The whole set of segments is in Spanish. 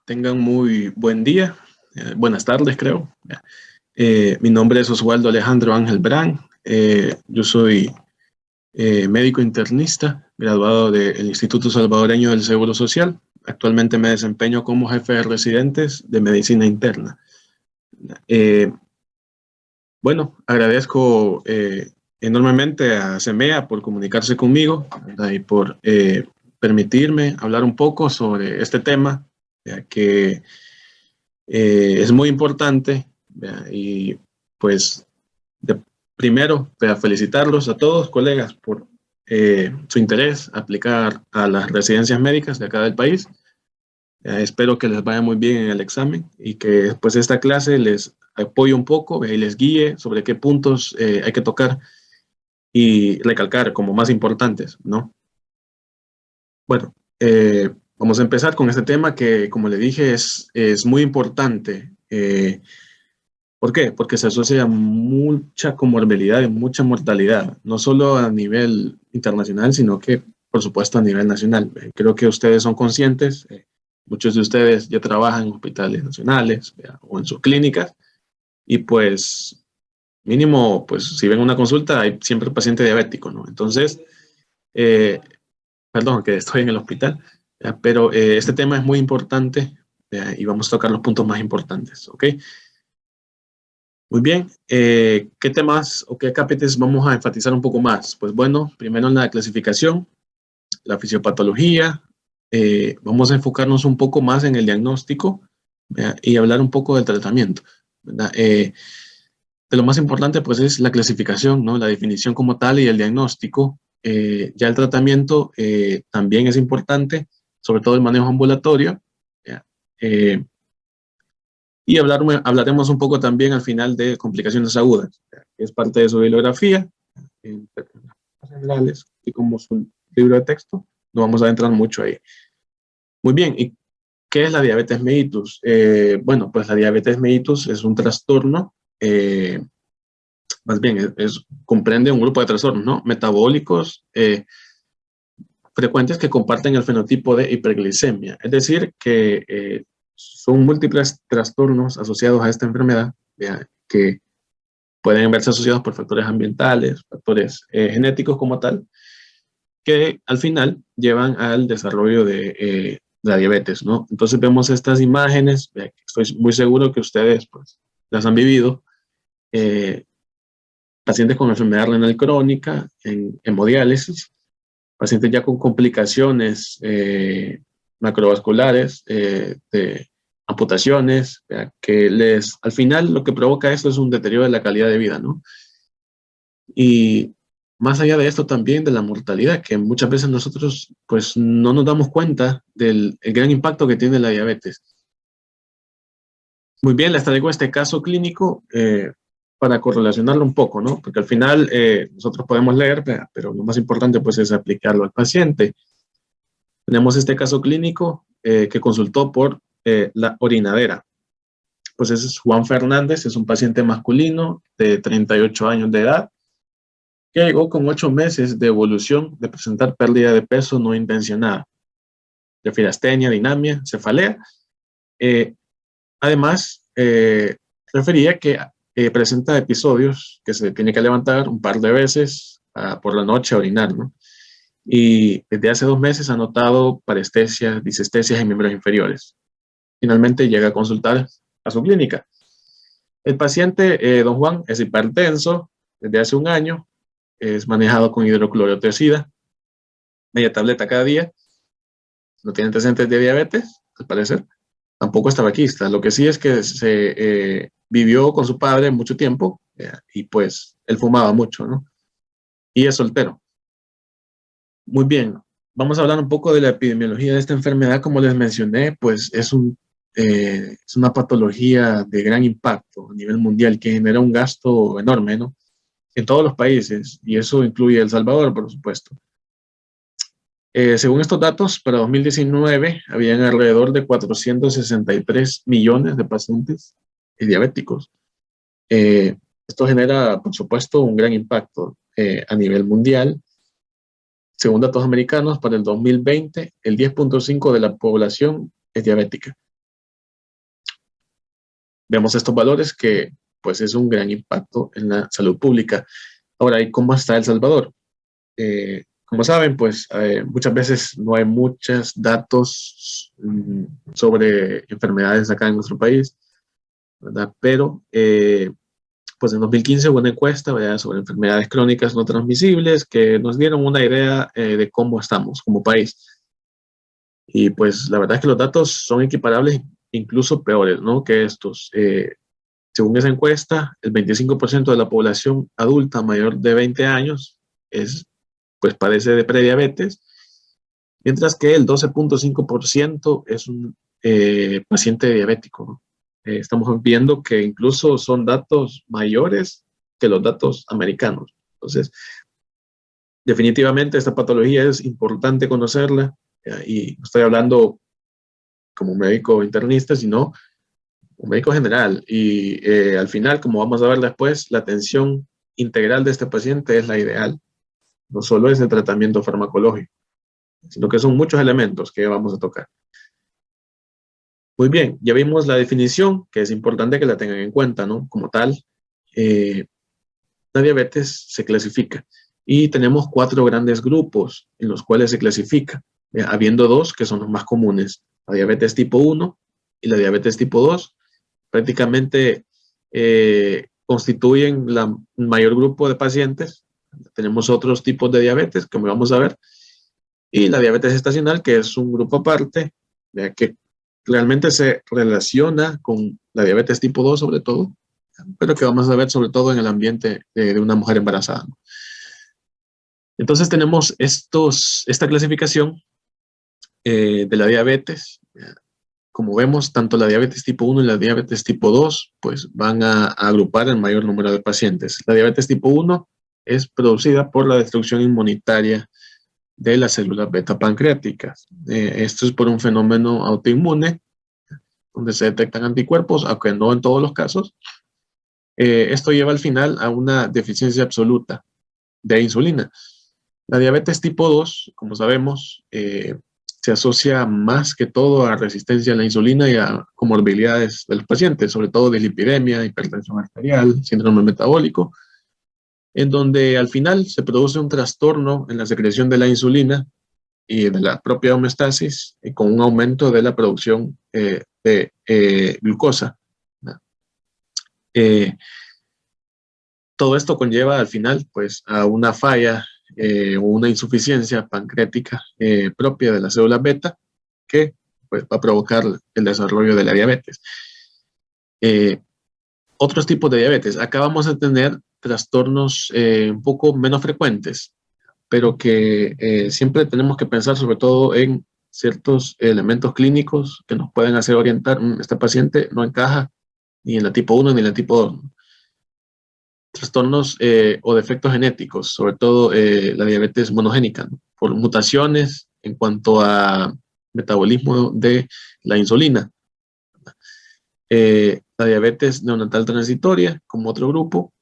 Tengan muy buen día, buenas tardes creo. Mi nombre es Oswaldo Alejandro Ángel Brán. Yo soy médico internista, graduado del Instituto Salvadoreño del Seguro Social. Actualmente me desempeño como jefe de residentes de medicina interna. Bueno, agradezco enormemente a CEMEA por comunicarse conmigo, ¿verdad? Y por permitirme hablar un poco sobre este tema, ya que es muy importante, ¿verdad? Y pues de, primero felicitarlos a todos, colegas, por su interés aplicar a las residencias médicas de acá del país. Espero que les vaya muy bien en el examen y que después de esta clase les apoye un poco y les guíe sobre qué puntos hay que tocar y recalcar como más importantes, ¿no? Bueno, vamos a empezar con este tema que, como le dije, es muy importante. ¿Por qué? Porque se asocia a mucha comorbilidad y mucha mortalidad, no solo a nivel internacional, sino que, por supuesto, a nivel nacional. Creo que ustedes son conscientes, muchos de ustedes ya trabajan en hospitales nacionales o en sus clínicas, y pues mínimo, pues si ven una consulta, hay siempre paciente diabético, ¿no? Entonces, eh, perdón, que estoy en el hospital, pero este tema es muy importante y vamos a tocar los puntos más importantes, ¿ok? Muy bien, ¿qué temas o qué capítulos vamos a enfatizar un poco más? Pues bueno, primero en la clasificación, la fisiopatología, vamos a enfocarnos un poco más en el diagnóstico y hablar un poco del tratamiento, ¿verdad? De lo más importante pues es la clasificación, ¿no? La definición como tal y el diagnóstico. Ya el tratamiento también es importante, sobre todo el manejo ambulatorio. Eh, y hablaremos un poco también al final de complicaciones agudas, que es parte de su bibliografía, en generales, y como su libro de texto, no vamos a entrar mucho ahí. Muy bien, ¿y qué es la diabetes mellitus? Bueno, pues la diabetes mellitus es un trastorno, más bien comprende un grupo de trastornos, ¿no? Metabólicos frecuentes que comparten el fenotipo de hiperglicemia, es decir, que son múltiples trastornos asociados a esta enfermedad, que pueden verse asociados por factores ambientales, factores genéticos como tal, que al final llevan al desarrollo de la diabetes, ¿no? Entonces vemos estas imágenes, estoy muy seguro que ustedes pues, las han vivido, pacientes con enfermedad renal crónica, en hemodiálisis, pacientes ya con complicaciones macrovasculares, de amputaciones, que al final lo que provoca esto es un deterioro de la calidad de vida, ¿no? Y más allá de esto también de la mortalidad, que muchas veces nosotros pues no nos damos cuenta del gran impacto que tiene la diabetes. Muy bien, les traigo este caso clínico para correlacionarlo un poco, ¿no? Porque al final nosotros podemos leer, pero lo más importante pues es aplicarlo al paciente. Tenemos este caso clínico que consultó por la orinadera. Pues ese es Juan Fernández, es un paciente masculino de 38 años de edad, que llegó con 8 meses de evolución de presentar pérdida de peso no intencionada, de filastenia, dinamia, cefalea. Además, refería que presenta episodios que se tiene que levantar un par de veces por la noche a orinar, ¿no? Y desde hace 2 meses ha notado parestesias, disestesias en miembros inferiores. Finalmente llega a consultar a su clínica. El paciente, don Juan, es hipertenso desde hace 1 año, es manejado con hidroclorotiazida, media tableta cada día, no tiene antecedentes de diabetes, al parecer, tampoco es tabaquista. Lo que sí es que se vivió con su padre mucho tiempo y pues él fumaba mucho, ¿no? Y es soltero. Muy bien, vamos a hablar un poco de la epidemiología de esta enfermedad. Como les mencioné, pues es una patología de gran impacto a nivel mundial que genera un gasto enorme, ¿no? En todos los países, y eso incluye El Salvador, por supuesto. Según estos datos, para 2019 habían alrededor de 463 millones de pacientes diabéticos. Esto genera, por supuesto, un gran impacto a nivel mundial. Según datos americanos, para el 2020, el 10.5% de la población es diabética. Vemos estos valores que pues es un gran impacto en la salud pública. Ahora, ¿y cómo está El Salvador? Como saben, pues muchas veces no hay muchos datos sobre enfermedades acá en nuestro país, ¿verdad? Pero pues en 2015 hubo una encuesta, ¿verdad?, sobre enfermedades crónicas no transmisibles que nos dieron una idea de cómo estamos como país. Y pues la verdad es que los datos son equiparables, incluso peores, ¿no?, que estos. Según esa encuesta, el 25% de la población adulta mayor de 20 años pues padece de prediabetes, mientras que el 12.5% es un paciente diabético, ¿no? Estamos viendo que incluso son datos mayores que los datos americanos. Entonces, definitivamente esta patología es importante conocerla, y no estoy hablando como médico internista, sino un médico general. Y al final, como vamos a ver después, la atención integral de este paciente es la ideal. No solo es el tratamiento farmacológico, sino que son muchos elementos que vamos a tocar. Muy bien, ya vimos la definición, que es importante que la tengan en cuenta, ¿no? Como tal, la diabetes se clasifica y tenemos 4 grandes grupos en los cuales se clasifica, habiendo 2 que son los más comunes, la diabetes tipo 1 y la diabetes tipo 2. Prácticamente constituyen el mayor grupo de pacientes. Tenemos otros tipos de diabetes, como vamos a ver, y la diabetes gestacional, que es un grupo aparte, que realmente se relaciona con la diabetes tipo 2 sobre todo, pero que vamos a ver sobre todo en el ambiente de una mujer embarazada. Entonces tenemos esta clasificación de la diabetes. Como vemos, tanto la diabetes tipo 1 y la diabetes tipo 2 pues van a agrupar el mayor número de pacientes. La diabetes tipo 1 es producida por la destrucción inmunitaria de las células beta pancreáticas. Esto es por un fenómeno autoinmune, donde se detectan anticuerpos, aunque no en todos los casos. Esto lleva al final a una deficiencia absoluta de insulina. La diabetes tipo 2, como sabemos, se asocia más que todo a resistencia a la insulina y a comorbilidades de los pacientes, sobre todo dislipidemia, hipertensión arterial, síndrome metabólico, en donde al final se produce un trastorno en la secreción de la insulina y de la propia homeostasis, con un aumento de la producción de glucosa. Todo esto conlleva al final pues a una falla o una insuficiencia pancreática propia de las células beta, que pues, va a provocar el desarrollo de la diabetes. Otros tipos de diabetes. Acá vamos a tener trastornos un poco menos frecuentes, pero que siempre tenemos que pensar sobre todo en ciertos elementos clínicos que nos pueden hacer orientar, este paciente no encaja ni en la tipo 1 ni en la tipo 2. Trastornos o defectos genéticos, sobre todo la diabetes monogénica, ¿no?, por mutaciones en cuanto a metabolismo de la insulina. La diabetes neonatal transitoria, como otro grupo.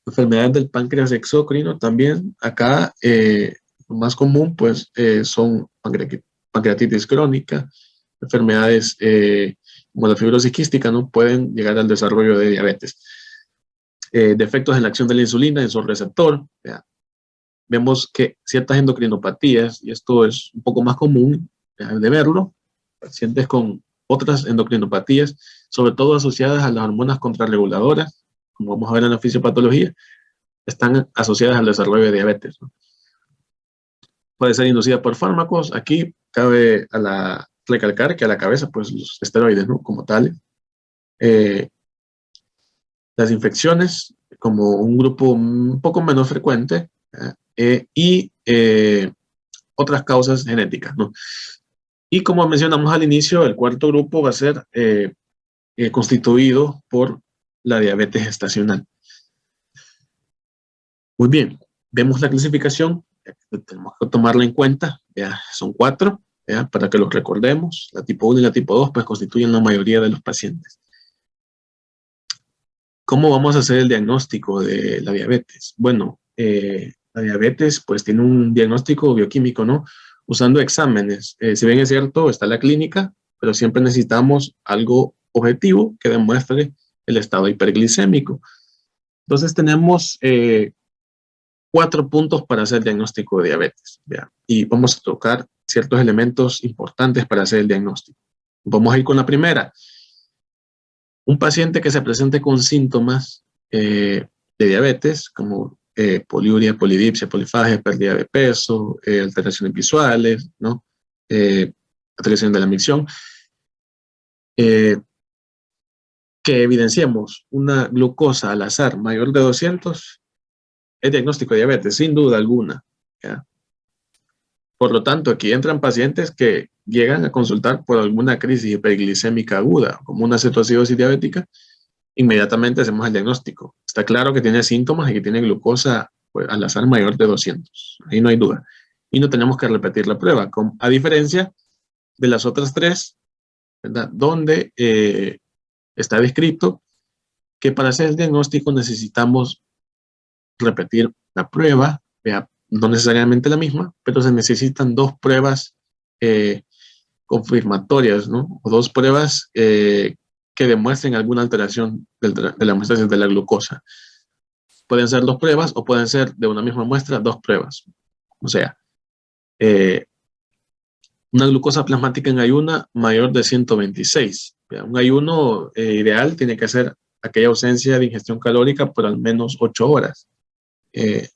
Enfermedades del páncreas exócrino también. Acá lo más común pues son pancreatitis crónica, enfermedades como la fibrosis quística, ¿no?, pueden llegar al desarrollo de diabetes. Defectos en la acción de la insulina en su receptor. Vemos que ciertas endocrinopatías, y esto es un poco más común de verlo, pacientes con otras endocrinopatías, sobre todo asociadas a las hormonas contrarreguladoras, como vamos a ver en la fisiopatología, están asociadas al desarrollo de diabetes, ¿no? Puede ser inducida por fármacos. Aquí cabe recalcar que a la cabeza, pues los esteroides, ¿no?, como tales. Las infecciones, como un grupo un poco menos frecuente, y otras causas genéticas, ¿no? Y como mencionamos al inicio, el cuarto grupo va a ser constituido por la diabetes gestacional. Muy bien, vemos la clasificación, tenemos que tomarla en cuenta, son 4, para que los recordemos. La tipo 1 y la tipo 2 pues constituyen la mayoría de los pacientes. ¿Cómo vamos a hacer el diagnóstico de la diabetes? Bueno, la diabetes pues tiene un diagnóstico bioquímico, ¿no?, usando exámenes. Si bien es cierto, está la clínica, pero siempre necesitamos algo objetivo que demuestre el estado hiperglicémico. Entonces tenemos 4 puntos para hacer diagnóstico de diabetes, ¿ya? Y vamos a tocar ciertos elementos importantes para hacer el diagnóstico. Vamos a ir con la primera. Un paciente que se presente con síntomas de diabetes, como poliuria, polidipsia, polifagia, pérdida de peso, alteraciones visuales, ¿no? Alteración de la micción, que evidenciemos una glucosa al azar mayor de 200, es diagnóstico de diabetes, sin duda alguna, ¿ya? Por lo tanto, aquí entran pacientes que llegan a consultar por alguna crisis hiperglicémica aguda, como una cetoacidosis diabética. Inmediatamente hacemos el diagnóstico. Está claro que tiene síntomas y que tiene glucosa, pues, al azar mayor de 200. Ahí no hay duda. Y no tenemos que repetir la prueba, a diferencia de las otras 3, ¿verdad? Donde está descrito que para hacer el diagnóstico necesitamos repetir la prueba, no necesariamente la misma, pero se necesitan 2 pruebas confirmatorias, ¿no? O 2 pruebas que demuestren alguna alteración de la muestra de la glucosa. Pueden ser 2 pruebas o pueden ser de una misma muestra 2 pruebas. O sea, una glucosa plasmática en ayuna mayor de 126. Un ayuno ideal tiene que ser aquella ausencia de ingestión calórica por al menos 8 horas.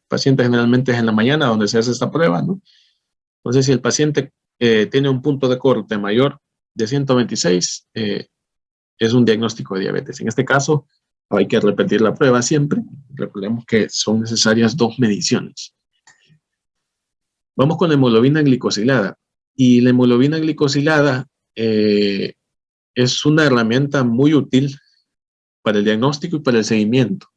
Paciente generalmente es en la mañana donde se hace esta prueba, ¿no? Entonces, si el paciente tiene un punto de corte mayor de 126, es un diagnóstico de diabetes. En este caso, hay que repetir la prueba siempre. Recordemos que son necesarias 2 mediciones. Vamos con la hemoglobina glicosilada. Y la hemoglobina glicosilada es una herramienta muy útil para el diagnóstico y para el seguimiento.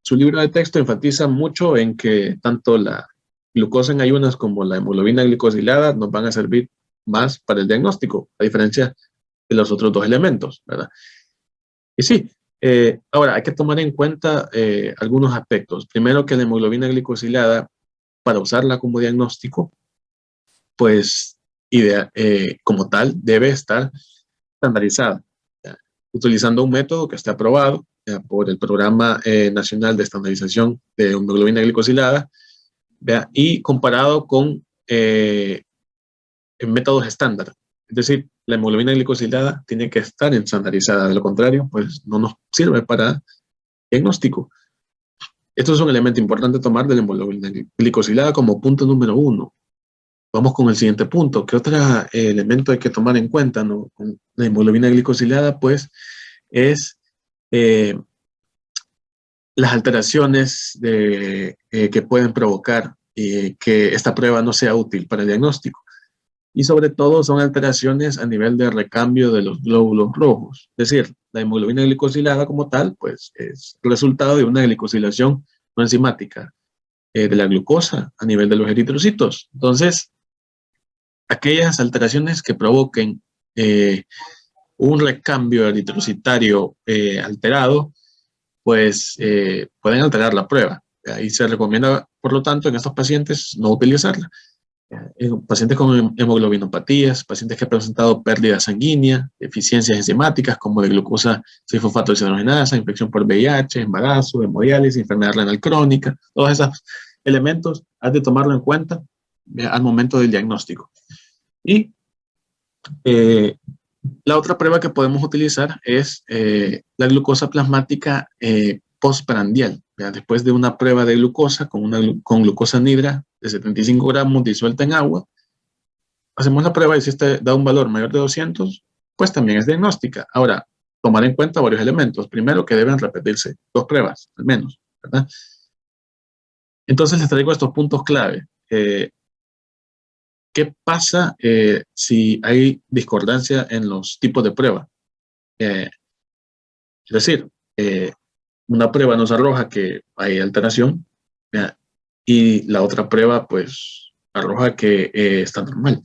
Su libro de texto enfatiza mucho en que tanto la glucosa en ayunas como la hemoglobina glicosilada nos van a servir más para el diagnóstico, a diferencia de los otros 2 elementos, ¿verdad? Y sí, ahora hay que tomar en cuenta algunos aspectos. Primero, que la hemoglobina glicosilada, para usarla como diagnóstico, pues como tal, debe estar estandarizada, ¿ya? Utilizando un método que está aprobado por el Programa Nacional de Estandarización de Hemoglobina Glicosilada, ¿ya? Y comparado con métodos estándar. Es decir, la hemoglobina glicosilada tiene que estar estandarizada, de lo contrario, pues no nos sirve para diagnóstico. Esto es un elemento importante tomar de la hemoglobina glicosilada como punto número 1. Vamos con el siguiente punto. ¿Qué otro elemento hay que tomar en cuenta, ¿no? Con la hemoglobina glicosilada, pues, es las alteraciones que pueden provocar que esta prueba no sea útil para el diagnóstico. Y sobre todo son alteraciones a nivel de recambio de los glóbulos rojos. Es decir, la hemoglobina glicosilada como tal, pues es resultado de una glicosilación no enzimática de la glucosa a nivel de los eritrocitos. Entonces, aquellas alteraciones que provoquen un recambio eritrocitario alterado, pues pueden alterar la prueba. Ahí se recomienda, por lo tanto, en estos pacientes no utilizarla. Pacientes con hemoglobinopatías, pacientes que han presentado pérdida sanguínea, deficiencias enzimáticas como de glucosa 6-fosfato deshidrogenasa, infección por VIH, embarazo, hemodiálisis, enfermedad renal crónica, todos esos elementos hay de tomarlo en cuenta al momento del diagnóstico. Y la otra prueba que podemos utilizar es la glucosa plasmática postprandial. Después de una prueba de glucosa con glucosa nidra de 75 gramos disuelta en agua, hacemos la prueba y si este da un valor mayor de 200, pues también es diagnóstica. Ahora, tomar en cuenta varios elementos. Primero, que deben repetirse 2 pruebas, al menos, ¿verdad? Entonces les traigo estos puntos clave. ¿Qué pasa si hay discordancia en los tipos de prueba? Es decir, una prueba nos arroja que hay alteración, y la otra prueba pues arroja que está normal.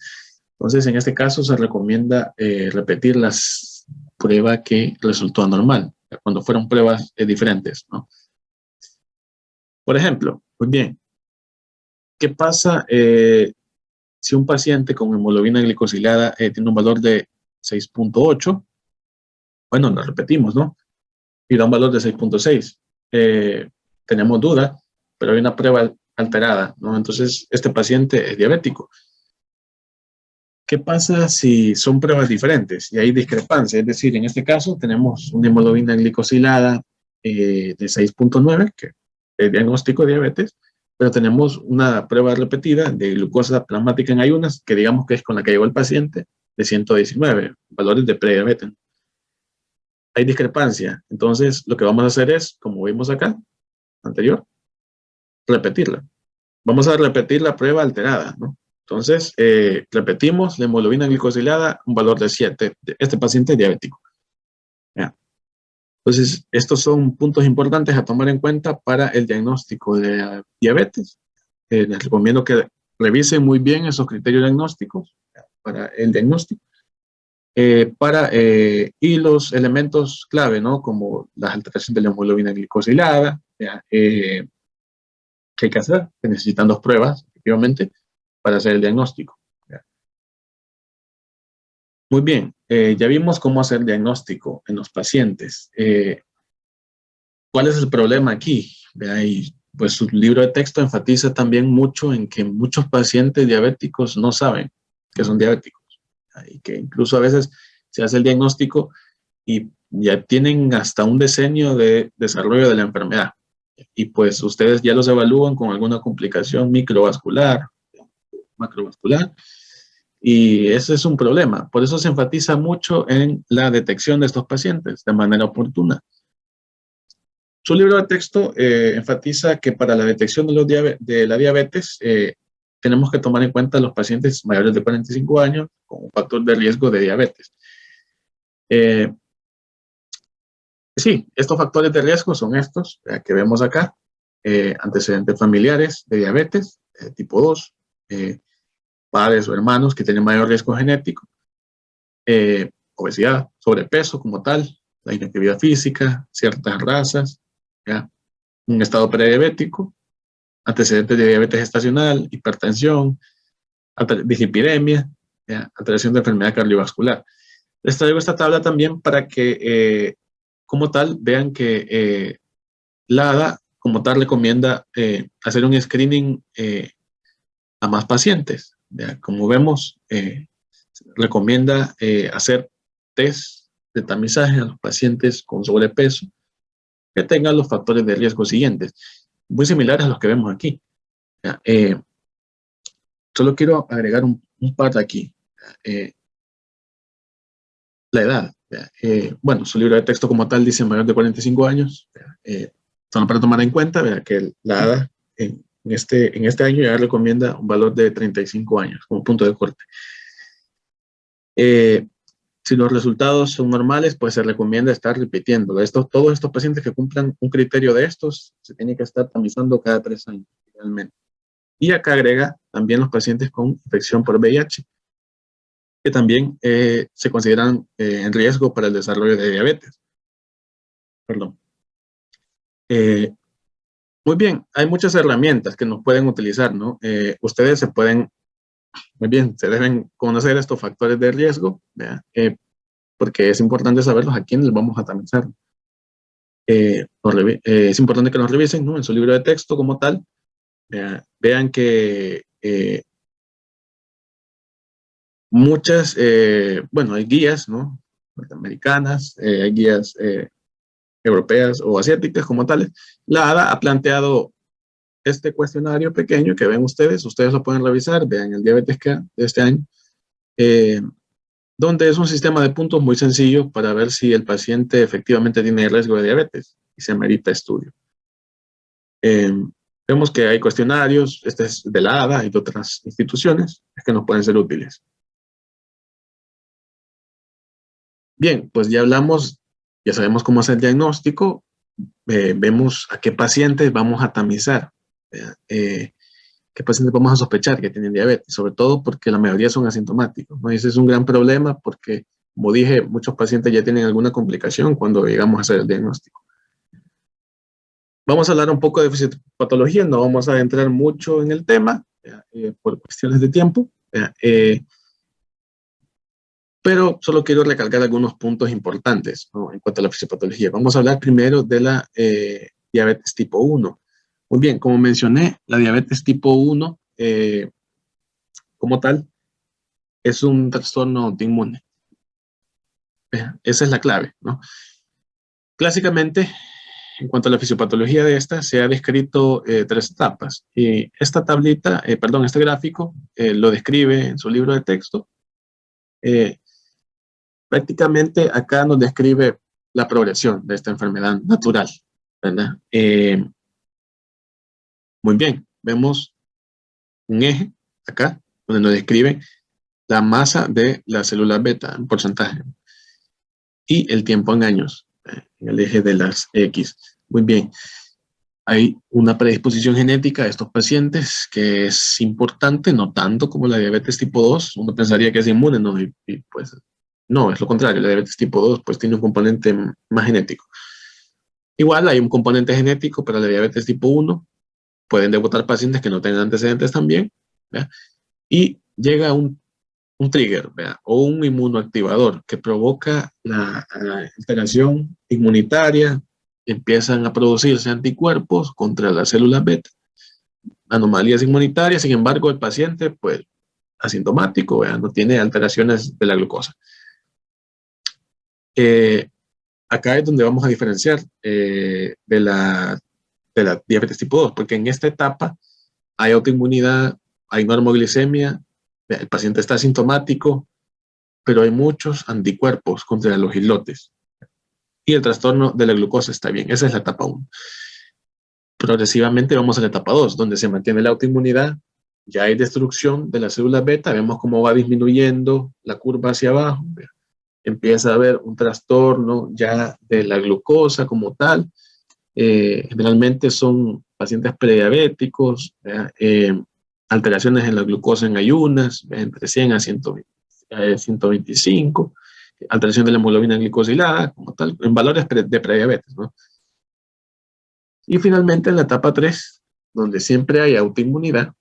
Entonces, en este caso se recomienda repetir las pruebas que resultó anormal, cuando fueron pruebas diferentes, ¿no? Por ejemplo, muy bien, ¿qué pasa si un paciente con hemoglobina glicosilada tiene un valor de 6.8, bueno, lo repetimos, ¿no? Y da un valor de 6.6. Tenemos duda, pero hay una prueba alterada, ¿no? Entonces, este paciente es diabético. ¿Qué pasa si son pruebas diferentes y hay discrepancia? Es decir, en este caso tenemos una hemoglobina glicosilada de 6.9, que es diagnóstico de diabetes, pero tenemos una prueba repetida de glucosa plasmática en ayunas, que digamos que es con la que llegó el paciente, de 119, valores de prediabetes. Hay discrepancia. Entonces, lo que vamos a hacer es, como vimos acá, anterior, repetirla. Vamos a repetir la prueba alterada, ¿no? Entonces, repetimos la hemoglobina glicosilada, un valor de 7. Este paciente es diabético. ¿Ya? Entonces, estos son puntos importantes a tomar en cuenta para el diagnóstico de diabetes. Les recomiendo que revisen muy bien esos criterios diagnósticos para el diagnóstico. Y los elementos clave, ¿no? Como las alteraciones de la hemoglobina glicosilada, ¿qué hay que hacer? Se necesitan 2 pruebas, efectivamente, para hacer el diagnóstico. ¿Ya? Muy bien, ya vimos cómo hacer diagnóstico en los pacientes. ¿Cuál es el problema aquí? Y pues su libro de texto enfatiza también mucho en que muchos pacientes diabéticos no saben que son diabéticos, y que incluso a veces se hace el diagnóstico y ya tienen hasta un decenio de desarrollo de la enfermedad. Y pues ustedes ya los evalúan con alguna complicación microvascular, macrovascular, y ese es un problema. Por eso se enfatiza mucho en la detección de estos pacientes de manera oportuna. Su libro de texto enfatiza que para la detección de la diabetes tenemos que tomar en cuenta a los pacientes mayores de 45 años con un factor de riesgo de diabetes. Sí, estos factores de riesgo son estos que vemos acá. Antecedentes familiares de diabetes, tipo 2, padres o hermanos que tienen mayor riesgo genético, obesidad, sobrepeso como tal, la inactividad física, ciertas razas, ¿ya? Un estado prediabético, antecedentes de diabetes gestacional, hipertensión, dislipidemia, ¿ya? Alteración de enfermedad cardiovascular. Les traigo esta tabla también para que, como tal, vean que la ADA, como tal, recomienda hacer un screening a más pacientes. ¿Ya? Como vemos, recomienda hacer test de tamizaje a los pacientes con sobrepeso que tengan los factores de riesgo siguientes, muy similares a los que vemos aquí. Solo quiero agregar un par de aquí. La edad. Bueno, su libro de texto como tal dice mayor de 45 años. Solo para tomar en cuenta que la edad en este año ya recomienda un valor de 35 años como punto de corte. Si los resultados son normales, pues se recomienda estar repitiendo. Todos estos pacientes que cumplan un criterio de estos, se tiene que estar tamizando cada 3 años, realmente. Y acá agrega también los pacientes con infección por VIH, que también se consideran en riesgo para el desarrollo de diabetes. Perdón. Muy bien, hay muchas herramientas que nos pueden utilizar, ¿no? Ustedes muy bien, se deben conocer estos factores de riesgo, porque es importante saberlos a quiénes vamos a tamizar. Es importante que nos revisen, ¿no? En su libro de texto como tal, vean que muchas, bueno, hay guías, ¿no? Norteamericanas, hay guías europeas o asiáticas como tales. La ADA ha planteado este cuestionario pequeño que ven ustedes lo pueden revisar, vean el Diabetes Care de este año, donde es un sistema de puntos muy sencillo para ver si el paciente efectivamente tiene riesgo de diabetes y se amerita estudio. Vemos que hay cuestionarios, este es de la ADA y de otras instituciones que nos pueden ser útiles. Bien, pues ya sabemos cómo hacer el diagnóstico, vemos a qué pacientes vamos a tamizar, qué pacientes vamos a sospechar que tienen diabetes, sobre todo porque la mayoría son asintomáticos, ¿no? Y ese es un gran problema porque, como dije, muchos pacientes ya tienen alguna complicación cuando llegamos a hacer el diagnóstico. Vamos a hablar un poco de fisiopatología, no vamos a entrar mucho en el tema por cuestiones de tiempo, Pero solo quiero recalcar algunos puntos importantes, ¿no?, en cuanto a la fisiopatología. Vamos a hablar primero de la diabetes tipo 1. Muy bien, como mencioné, la diabetes tipo 1 como tal es un trastorno autoinmune. Esa es la clave, ¿no? Clásicamente, en cuanto a la fisiopatología de esta, se ha descrito 3 etapas. Y esta tablita, este gráfico, lo describe en su libro de texto. Prácticamente acá nos describe la progresión de esta enfermedad natural, ¿verdad? Muy bien, vemos un eje acá, donde nos describe la masa de las células beta en porcentaje y el tiempo en años, en el eje de las X. Muy bien. Hay una predisposición genética de estos pacientes que es importante, no tanto como la diabetes tipo 2. Uno pensaría que es inmune, ¿no? Y pues no, es lo contrario. La diabetes tipo 2 pues tiene un componente más genético. Igual hay un componente genético para la diabetes tipo 1. Pueden debutar pacientes que no tengan antecedentes también, ¿verdad? Y llega un trigger, ¿verdad?, o un inmunoactivador que provoca la alteración inmunitaria. Empiezan a producirse anticuerpos contra las células beta, anomalías inmunitarias. Sin embargo, el paciente, pues, asintomático, ¿verdad?, no tiene alteraciones de la glucosa. Acá es donde vamos a diferenciar de la diabetes tipo 2, porque en esta etapa hay autoinmunidad, hay normoglicemia, el paciente está asintomático, pero hay muchos anticuerpos contra los islotes y el trastorno de la glucosa está bien. Esa es la etapa 1. Progresivamente vamos a la etapa 2, donde se mantiene la autoinmunidad, ya hay destrucción de las células beta, vemos cómo va disminuyendo la curva hacia abajo, empieza a haber un trastorno ya de la glucosa como tal. Generalmente son pacientes prediabéticos, alteraciones en la glucosa en ayunas, entre 100 a 125, alteración de la hemoglobina glicosilada, como tal, en valores de prediabetes, ¿no? Y finalmente en la etapa 3, donde siempre hay autoinmunidad,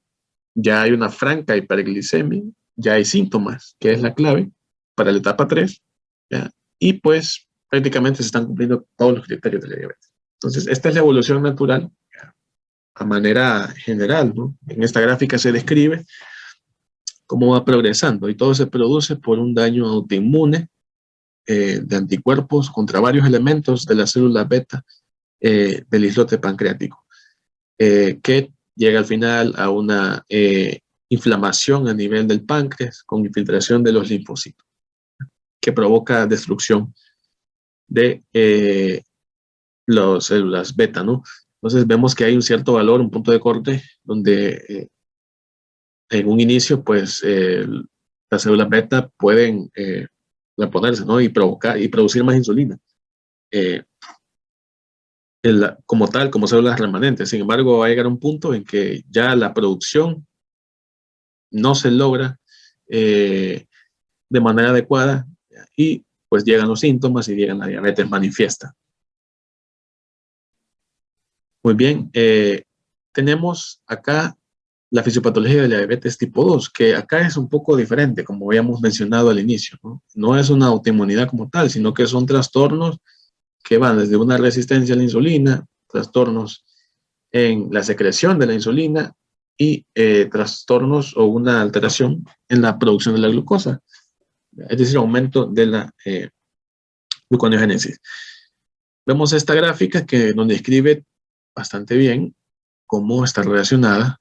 ya hay una franca hiperglicemia, ya hay síntomas, que es la clave para la etapa 3, ¿ya? Y pues prácticamente se están cumpliendo todos los criterios de la diabetes. Entonces, esta es la evolución natural a manera general, ¿no? En esta gráfica se describe cómo va progresando y todo se produce por un daño autoinmune de anticuerpos contra varios elementos de la célula beta del islote pancreático, que llega al final a una inflamación a nivel del páncreas con infiltración de los linfocitos, que provoca destrucción de las células beta, ¿no? Entonces vemos que hay un cierto valor, un punto de corte, donde en un inicio, pues, las células beta pueden reponerse, ¿no?, y provocar y producir más insulina. Como tal, como células remanentes. Sin embargo, va a llegar un punto en que ya la producción no se logra de manera adecuada y pues llegan los síntomas y llega la diabetes manifiesta. Muy bien, tenemos acá la fisiopatología de la diabetes tipo 2, que acá es un poco diferente, como habíamos mencionado al inicio, ¿no? No es una autoinmunidad como tal, sino que son trastornos que van desde una resistencia a la insulina, trastornos en la secreción de la insulina y trastornos o una alteración en la producción de la glucosa, es decir, aumento de la gluconeogénesis. Vemos esta gráfica que nos describe bastante bien cómo está relacionada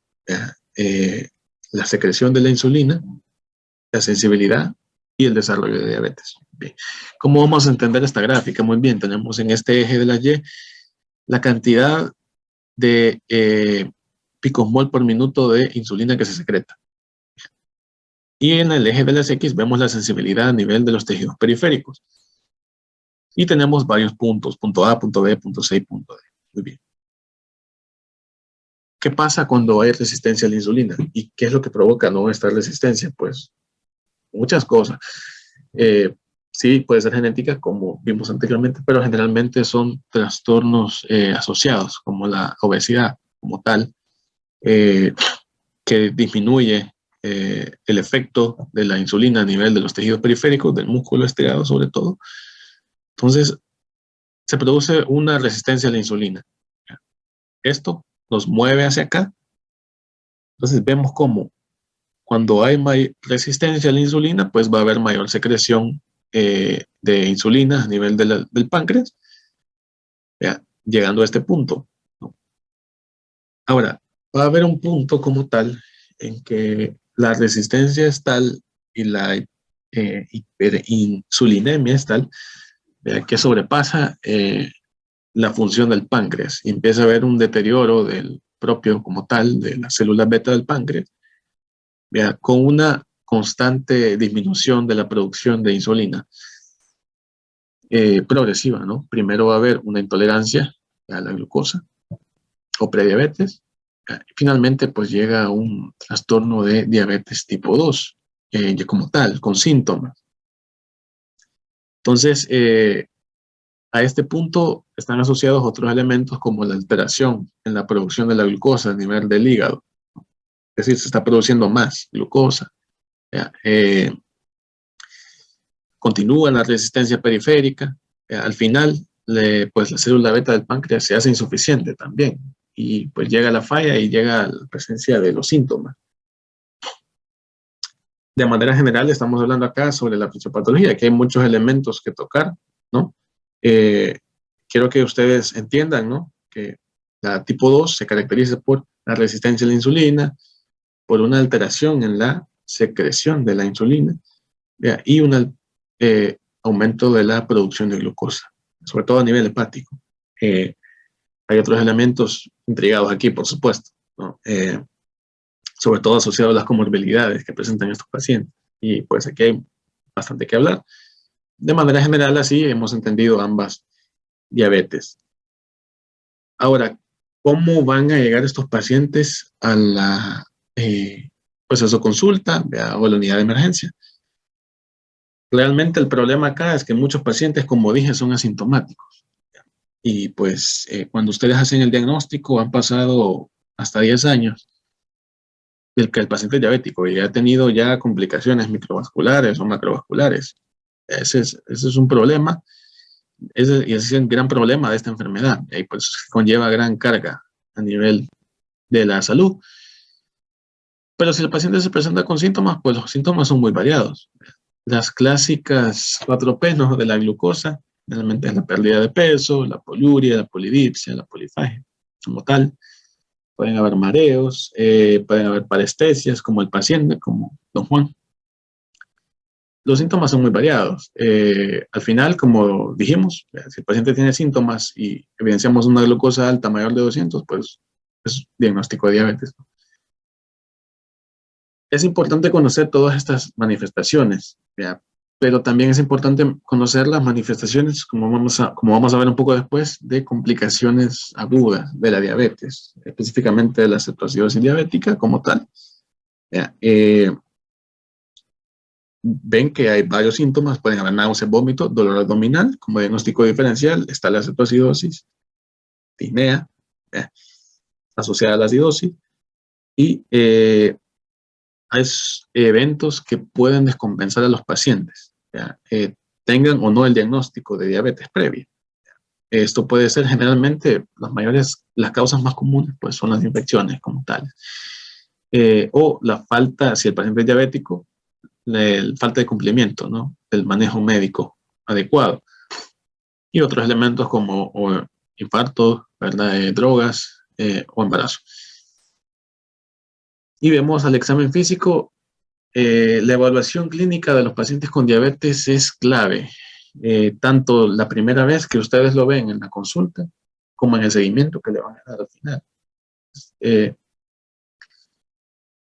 la secreción de la insulina, la sensibilidad y el desarrollo de diabetes. Bien. ¿Cómo vamos a entender esta gráfica? Muy bien, tenemos en este eje de la Y la cantidad de picosmol por minuto de insulina que se secreta. Y en el eje de las X vemos la sensibilidad a nivel de los tejidos periféricos. Y tenemos varios puntos, punto A, punto B, punto C y punto D. Muy bien. ¿Qué pasa cuando hay resistencia a la insulina? ¿Y qué es lo que provoca no esta resistencia? Pues muchas cosas. Sí, puede ser genética, como vimos anteriormente, pero generalmente son trastornos asociados, como la obesidad como tal, que disminuye el efecto de la insulina a nivel de los tejidos periféricos, del músculo estriado sobre todo. Entonces, se produce una resistencia a la insulina. Esto nos mueve hacia acá. Entonces, vemos cómo cuando hay resistencia a la insulina, pues va a haber mayor secreción de insulina a nivel del páncreas, ¿ya? Llegando a este punto, ¿no? Ahora, va a haber un punto como tal en que la resistencia es tal y la hiperinsulinemia es tal, ¿ya?, que sobrepasa la función del páncreas y empieza a haber un deterioro del propio como tal, de las células beta del páncreas, ¿ya?, con una constante disminución de la producción de insulina progresiva, ¿no? Primero va a haber una intolerancia a la glucosa o prediabetes. Finalmente, pues llega a un trastorno de diabetes tipo 2, como tal, con síntomas. Entonces, a este punto están asociados otros elementos como la alteración en la producción de la glucosa a nivel del hígado. Es decir, se está produciendo más glucosa. Continúa la resistencia periférica. Al final, pues la célula beta del páncreas se hace insuficiente también. Y pues llega la falla y llega la presencia de los síntomas. De manera general, estamos hablando acá sobre la fisiopatología, que hay muchos elementos que tocar, ¿no? Quiero que ustedes entiendan, ¿no?, que la tipo 2 se caracteriza por la resistencia a la insulina, por una alteración en la secreción de la insulina, ¿ya?, y un aumento de la producción de glucosa, sobre todo a nivel hepático. Hay otros elementos intrigados aquí, por supuesto, ¿no?, sobre todo asociados a las comorbilidades que presentan estos pacientes. Y pues aquí hay bastante que hablar. De manera general, así hemos entendido ambas diabetes. Ahora, ¿cómo van a llegar estos pacientes a la pues a su consulta, ¿vea?, o a la unidad de emergencia? Realmente el problema acá es que muchos pacientes, como dije, son asintomáticos. Y pues cuando ustedes hacen el diagnóstico, han pasado hasta 10 años del que el paciente es diabético y ha tenido ya complicaciones microvasculares o macrovasculares. Ese es un problema, y ese es el gran problema de esta enfermedad. Y pues conlleva gran carga a nivel de la salud. Pero si el paciente se presenta con síntomas, pues los síntomas son muy variados. Las clásicas 4P, ¿no?, de la glucosa, realmente es la pérdida de peso, la poliuria, la polidipsia, la polifagia, como tal. Pueden haber mareos, pueden haber parestesias, como el paciente, como don Juan. Los síntomas son muy variados. Al final, como dijimos, si el paciente tiene síntomas y evidenciamos una glucosa alta mayor de 200, pues es diagnóstico de diabetes. Es importante conocer todas estas manifestaciones, ¿ya?, pero también es importante conocer las manifestaciones, como vamos a ver un poco después, de complicaciones agudas de la diabetes, específicamente de la cetoacidosis diabética como tal. Ven que hay varios síntomas, pueden haber náuseas, vómito, dolor abdominal. Como diagnóstico diferencial está la cetoacidosis, disnea, asociada a la acidosis, y hay eventos que pueden descompensar a los pacientes, tengan o no el diagnóstico de diabetes previa. Esto puede ser generalmente, las causas más comunes pues son las infecciones como tales, o la falta, si el paciente es diabético, la falta de cumplimiento, ¿no?, del manejo médico adecuado, y otros elementos como infarto, ¿verdad?, drogas o embarazo. Y vemos al examen físico. La evaluación clínica de los pacientes con diabetes es clave, tanto la primera vez que ustedes lo ven en la consulta, como en el seguimiento que le van a dar al final.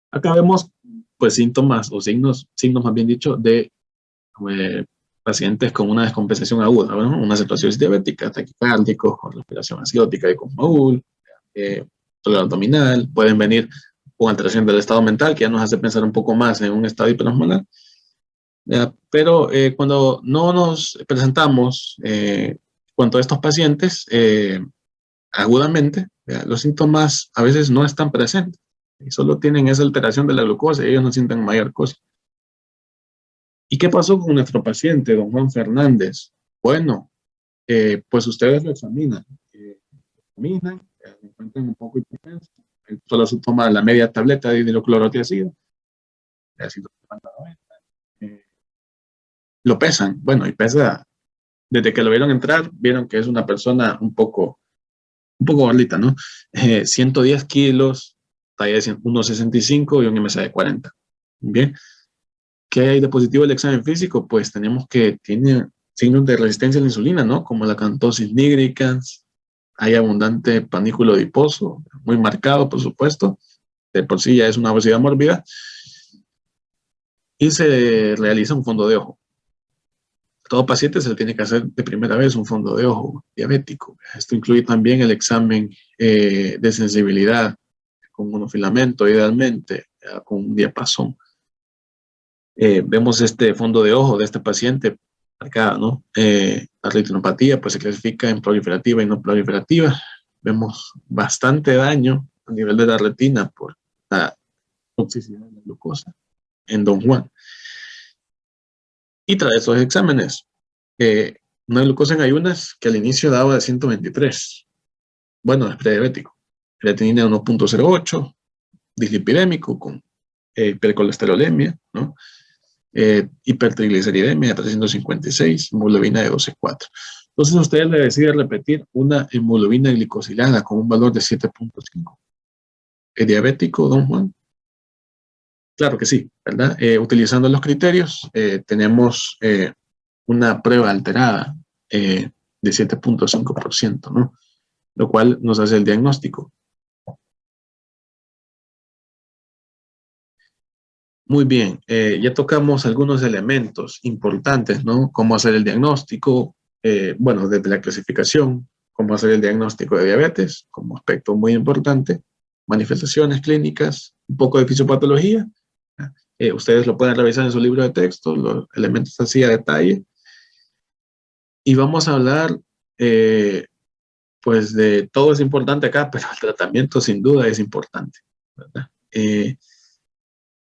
Acá vemos pues síntomas o signos más bien dicho, de pacientes con una descompensación aguda, ¿no?, una cetoacidosis diabética, taquicárdicos, con respiración aciótica y con MAUL, dolor abdominal. Pueden venir con alteración del estado mental, que ya nos hace pensar un poco más en un estado hiperosmolar. Pero cuando no nos presentamos cuanto a estos pacientes agudamente, los síntomas a veces no están presentes. Y solo tienen esa alteración de la glucosa y ellos no sienten mayor cosa. ¿Y qué pasó con nuestro paciente, don Juan Fernández? Bueno, pues ustedes lo examinan. Lo encuentran un poco hipertenso. Solo se toma la media tableta de hidroclorotiazida, de ácido lo pesan. Bueno, y pesa, desde que lo vieron entrar, vieron que es una persona un poco gordita, ¿no? 110 kilos, talla de 1,65 y un MSA de 40. Bien. ¿Qué hay de positivo el examen físico? Pues tenemos que tiene signos de resistencia a la insulina, ¿no? Como la acantosis nigricans, hay abundante panículo adiposo, muy marcado, por supuesto, de por sí ya es una obesidad mórbida, y se realiza un fondo de ojo. Todo paciente se le tiene que hacer de primera vez un fondo de ojo diabético. Esto incluye también el examen de sensibilidad con monofilamento, idealmente, con un diapasón. Vemos este fondo de ojo de este paciente marcada, ¿no? La retinopatía pues se clasifica en proliferativa y no proliferativa. Vemos bastante daño a nivel de la retina por la toxicidad de la glucosa en don Juan. Y tras esos exámenes, una glucosa en ayunas que al inicio daba de 123. Bueno, es prediabético. Creatinina de 1,08, dislipidémico con hipercolesterolemia, ¿no? Hipertrigliceridemia de 356, hemoglobina de 12,4. Entonces usted le decide repetir una hemoglobina glicosilada con un valor de 7,5. ¿Es diabético, don Juan? Claro que sí, ¿verdad? Utilizando los criterios, tenemos una prueba alterada de 7,5%, ¿no? Lo cual nos hace el diagnóstico. Muy bien, ya tocamos algunos elementos importantes, ¿no? Cómo hacer el diagnóstico, bueno, desde la clasificación, cómo hacer el diagnóstico de diabetes, como aspecto muy importante, manifestaciones clínicas, un poco de fisiopatología. Ustedes lo pueden revisar en su libro de texto, los elementos así a detalle. Y vamos a hablar, pues, de todo es importante acá, pero el tratamiento sin duda es importante, ¿verdad?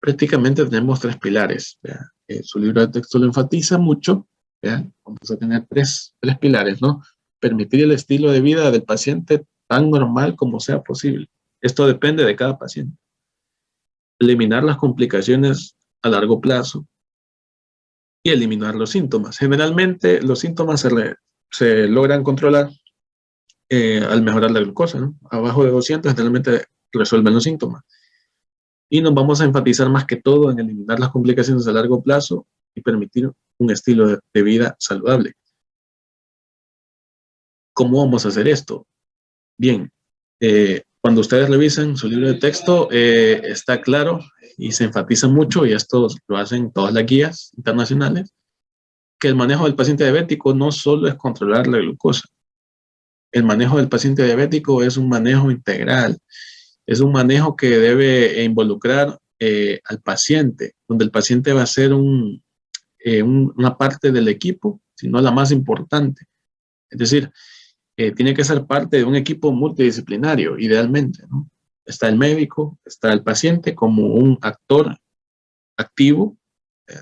Prácticamente tenemos tres pilares. Su libro de texto lo enfatiza mucho. Vamos a tener tres pilares, ¿no? Permitir el estilo de vida del paciente tan normal como sea posible. Esto depende de cada paciente. Eliminar las complicaciones a largo plazo y eliminar los síntomas. Generalmente los síntomas se logran controlar al mejorar la glucosa, ¿no? Abajo de 200 generalmente resuelven los síntomas. Y nos vamos a enfatizar más que todo en eliminar las complicaciones a largo plazo y permitir un estilo de vida saludable. ¿Cómo vamos a hacer esto? Bien, cuando ustedes revisan su libro de texto, está claro y se enfatiza mucho, y esto lo hacen todas las guías internacionales, que el manejo del paciente diabético no solo es controlar la glucosa. El manejo del paciente diabético es un manejo integral. Es un manejo que debe involucrar al paciente, donde el paciente va a ser una parte del equipo, sino la más importante. Es decir, tiene que ser parte de un equipo multidisciplinario, idealmente, ¿no? Está el médico, está el paciente como un actor activo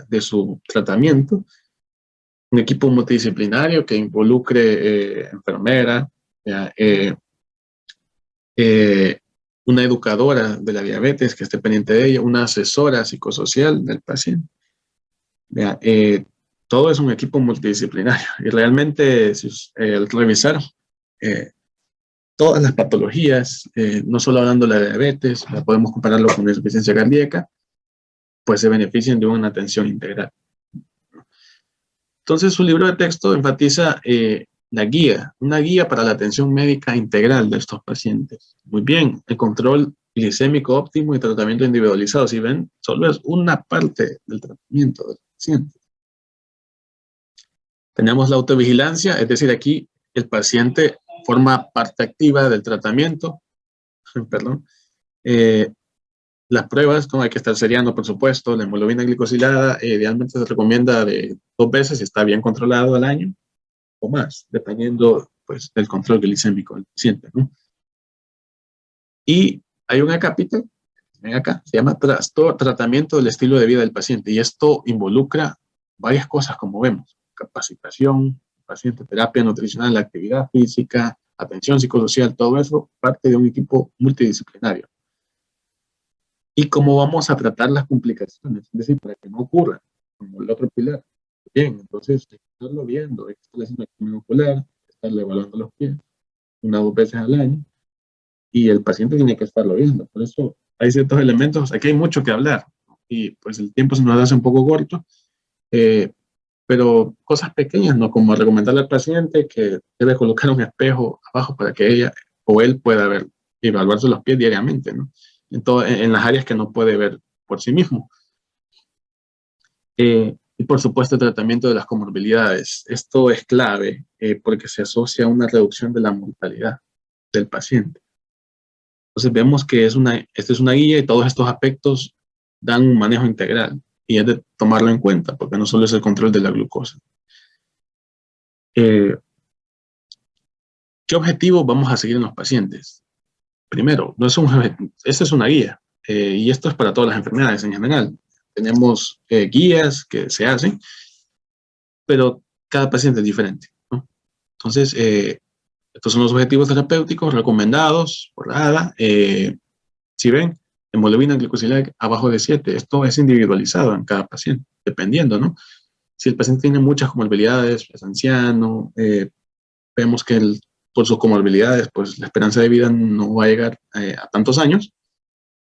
de su tratamiento, un equipo multidisciplinario que involucre enfermera, eh, eh, una educadora de la diabetes que esté pendiente de ella, una asesora psicosocial del paciente. Todo es un equipo multidisciplinario y realmente al revisar todas las patologías, no solo hablando de la diabetes, podemos compararlo con la insuficiencia cardíaca, pues se benefician de una atención integral. Entonces su libro de texto enfatiza una guía para la atención médica integral de estos pacientes. Muy bien, el control glicémico óptimo y tratamiento individualizado. Si ven, solo es una parte del tratamiento del paciente. Tenemos la autovigilancia, es decir, aquí el paciente forma parte activa del tratamiento. Perdón. Las pruebas, ¿no? Hay que estar seriando, por supuesto. La hemoglobina glicosilada idealmente se recomienda de 2 veces si está bien controlado al año o más, dependiendo pues, del control glicémico del paciente, ¿no? Y hay un acápite, ven acá, se llama tratamiento del estilo de vida del paciente, y esto involucra varias cosas, como vemos: capacitación, paciente, terapia nutricional, actividad física, atención psicosocial, todo eso parte de un equipo multidisciplinario. Y cómo vamos a tratar las complicaciones, es decir, para que no ocurra, como el otro pilar. Bien, entonces hay que estarlo viendo, hay que estar haciendo examen ocular, hay que estarle evaluando los pies 1 o 2 veces al año, y el paciente tiene que estarlo viendo. Por eso hay ciertos elementos, aquí hay mucho que hablar, y pues el tiempo se nos hace un poco corto, eh, pero cosas pequeñas, ¿no? Como recomendarle al paciente que debe colocar un espejo abajo para que ella o él pueda ver, evaluarse los pies diariamente, ¿no? En las áreas que no puede ver por sí mismo. Y por supuesto, el tratamiento de las comorbilidades. Esto es clave porque se asocia a una reducción de la mortalidad del paciente. Entonces vemos que esta es una guía, y todos estos aspectos dan un manejo integral, y es de tomarlo en cuenta, porque no solo es el control de la glucosa. ¿Qué objetivos vamos a seguir en los pacientes? Primero, esta es una guía, y esto es para todas las enfermedades en general. Tenemos guías que se hacen, pero cada paciente es diferente, ¿no? Entonces, estos son los objetivos terapéuticos recomendados por la ADA. Si ven, hemoglobina glicosilada abajo de 7, esto es individualizado en cada paciente, dependiendo, ¿no? Si el paciente tiene muchas comorbilidades, es anciano, vemos que por sus comorbilidades, pues la esperanza de vida no va a llegar a tantos años,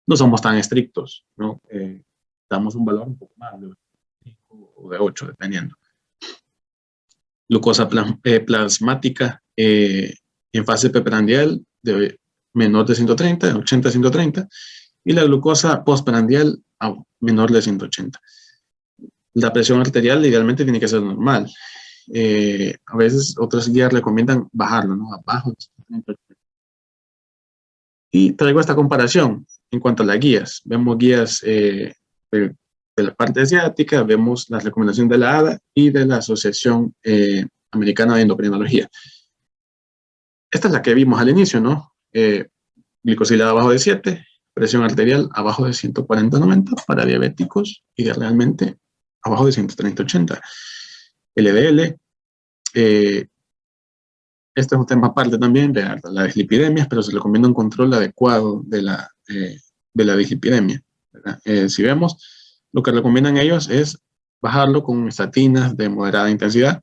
no somos tan estrictos, ¿no? Damos un valor un poco más de 5 o de 8, dependiendo. Glucosa plasmática en fase preprandial de menor de 130, 80 a 130, y la glucosa postprandial a menor de 180. La presión arterial idealmente tiene que ser normal. A veces otras guías recomiendan bajarlo, ¿no? Abajo de 130. Y traigo esta comparación en cuanto a las guías. Vemos guías de la parte asiática, vemos las recomendaciones de la ADA y de la Asociación Americana de Endocrinología. Esta es la que vimos al inicio, ¿no? Glicosilada abajo de 7, presión arterial abajo de 140/90 para diabéticos, y realmente abajo de 130/80. LDL, este es un tema aparte también de las dislipidemias, pero se recomienda un control adecuado de la dislipidemia, si vemos, lo que recomiendan ellos es bajarlo con estatinas de moderada intensidad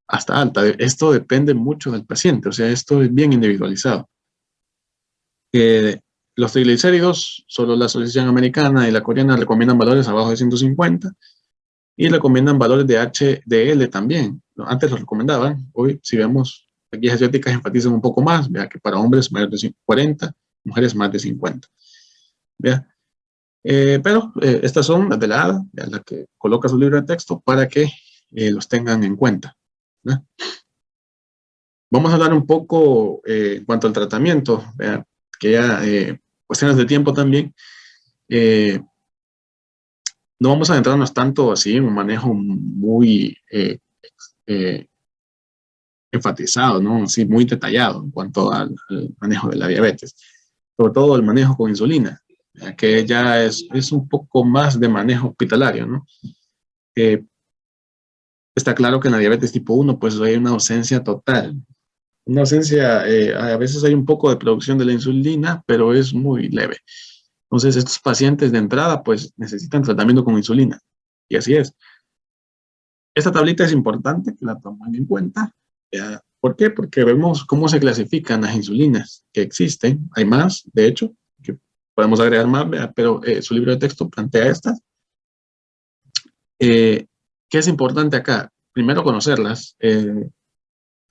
hasta alta. Esto depende mucho del paciente, o sea, esto es bien individualizado. Los triglicéridos, solo la Asociación Americana y la Coreana recomiendan valores abajo de 150, y recomiendan valores de HDL también. Antes lo recomendaban, hoy si vemos, las guías asiáticas enfatizan un poco más, vea que para hombres más de 40, mujeres más de 50. Vea. Pero estas son las de la ADA, la que coloca su libro de texto para que los tengan en cuenta, ¿no? Vamos a hablar un poco en cuanto al tratamiento, vea, que ya cuestiones de tiempo también. No vamos a adentrarnos tanto así en un manejo muy enfatizado, ¿no? Así muy detallado en cuanto al manejo de la diabetes, sobre todo el manejo con insulina, que ya es un poco más de manejo hospitalario, ¿no? Está claro que en la diabetes tipo 1 pues hay una ausencia total, una ausencia, a veces hay un poco de producción de la insulina, pero es muy leve. Entonces estos pacientes de entrada pues necesitan tratamiento con insulina, y así es. Esta tablita es importante que la tomen en cuenta. ¿Por qué? Porque vemos cómo se clasifican las insulinas que existen. Hay más, de hecho, que podemos agregar más, pero su libro de texto plantea estas. ¿Qué es importante acá? Primero conocerlas, al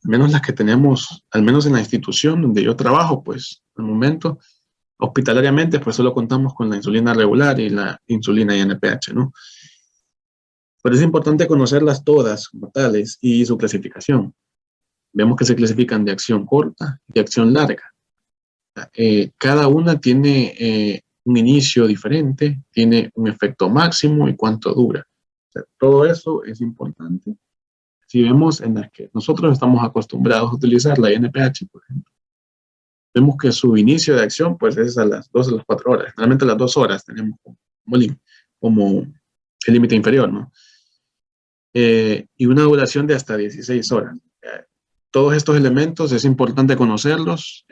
menos las que tenemos, al menos en la institución donde yo trabajo, pues al momento, hospitalariamente, pues solo contamos con la insulina regular y la insulina INPH, ¿no? Pero es importante conocerlas todas como tales y su clasificación. Vemos que se clasifican de acción corta y de acción larga. Cada una tiene un inicio diferente, tiene un efecto máximo y cuánto dura. O sea, todo eso es importante. Si vemos en las que nosotros estamos acostumbrados a utilizar la INPH, por ejemplo, vemos que su inicio de acción pues es a las 2 a las 4 horas. Generalmente a las 2 horas tenemos como el límite inferior, ¿no? Y una duración de hasta 16 horas. Todos estos elementos es importante conocerlos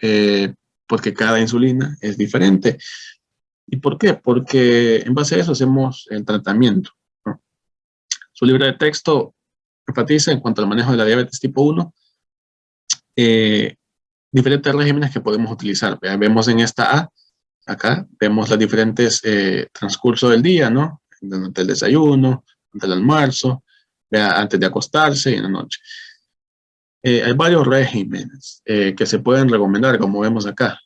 porque cada insulina es diferente. ¿Y por qué? Porque en base a eso hacemos el tratamiento, ¿no? Su libro de texto enfatiza en cuanto al manejo de la diabetes tipo 1, diferentes regímenes que podemos utilizar. Vemos en esta A, acá, vemos los diferentes transcursos del día, ¿no? Durante el desayuno, durante el almuerzo, antes de acostarse y en la noche. Hay varios regímenes que se pueden recomendar, como vemos acá.